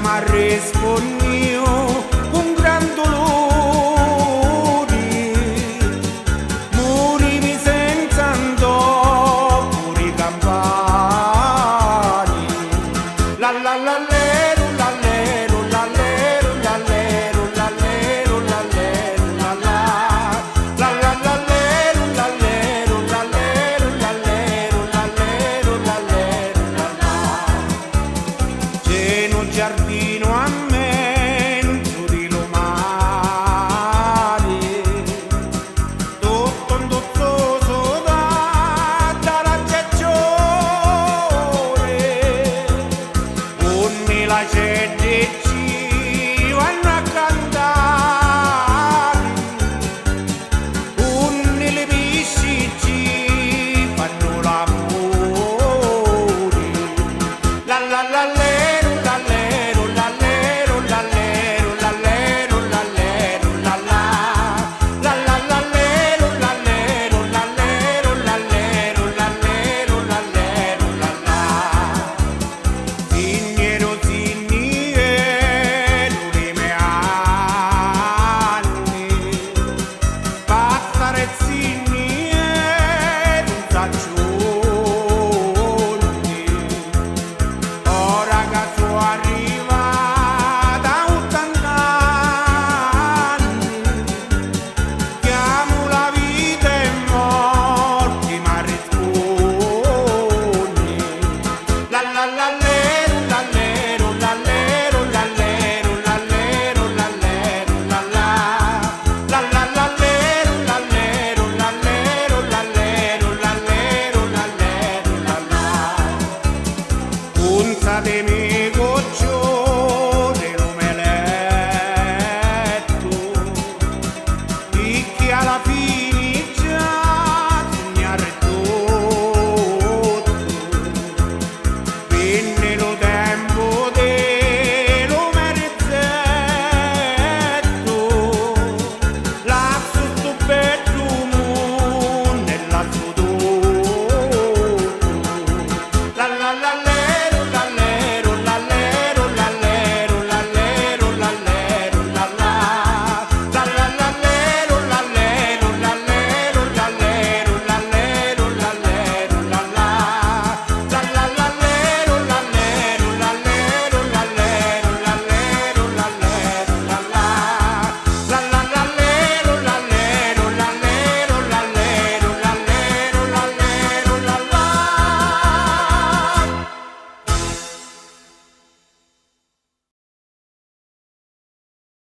m'ha risposto con gran dolore, morivi senza andò pure i campani. La la la lero, la lero, la lero, la lero, la lero, la lero, la la. La la la lero, la lero, la lero, la lero, la lero, la lero, la la. C'è un giardino a mezzo di lumare, tutto un dozzoso da raggiagione, con la gente ci vanno a cantare, con le bici ci fanno l'amore. La la la lero, la lero, la lero, la lero, la lero, la lero, la la. La la la lero, la lero, la lero, la lero, la lero, la lero, la la. Signero, signero di me anni, passare signero un saccione. Ora che sono arrivata a 80 anni, chiamo la vita e morti ma rispondi. La la la lero, la lero, la lero, la lero, la lero, la lero, la la. La la la lero, la lero, la lero, la lero, la lero, la lero, la la. Punta de mi goccio